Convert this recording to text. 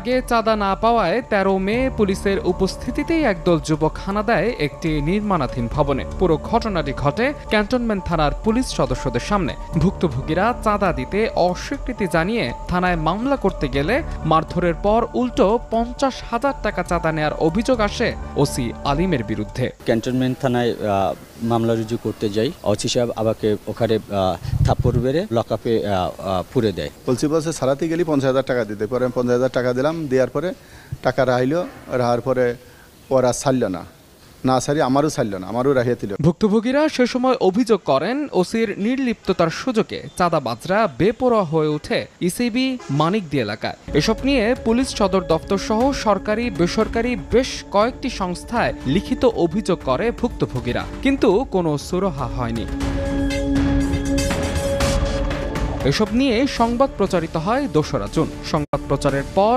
আগে চাঁদা না পাওয়ায় ১৩ মে পুলিশের উপস্থিতিতেই একদল যুবক হানা দেয় একটি নির্মাণাধীন ভবনে। পুরো ঘটনাটি ঘটে ক্যান্টনমেন্ট থানার পুলিশ সদস্যদের সামনে। ভুক্তভোগীরা চাঁদা দিতে অস্বীকৃতি জানিয়ে থানায় মামলা করতে গেলে মারধরের পর উল্টো ৫০,০০০ টাকা চাঁদা নেয়ার অভিযোগ আসে ওসি আলিমের বিরুদ্ধে। ক্যান্টনমেন্ট থানায় মামলা রুজু করতে যাই, ওসি সাহেব আমাকে ওখানে থাপ্পড় মেরে লকআপে পুরে দেয়। বলছে সারাতে গেলে ৫০,০০০ টাকা দিতে, পরে আমি ৫০,০০০ টাকা দিলাম। দেওয়ার পরে টাকা রাহার পরে ওরা ছাড়ল না সারি আমারও ছাড়ল না, আমারও রাহিয়ে দিল। ভুক্তভোগীরা সে সময় অভিযোগ করেন ওসির নির্লিপ্ততার সুযোগে চাঁদাবাজরা বেপরোয়া হয়ে ওঠে ইসিবি মানিকদি এলাকায়। এসব নিয়ে পুলিশ সদর দপ্তর সহ সরকারি বেসরকারি বেশ কয়েকটি সংস্থায় লিখিত অভিযোগ করে ভুক্তভোগীরা, কিন্তু কোনো সুরাহা হয়নি। এসব নিয়ে সংবাদ প্রচারিত হয় ২রা জুন। সংবাদ প্রচারের পর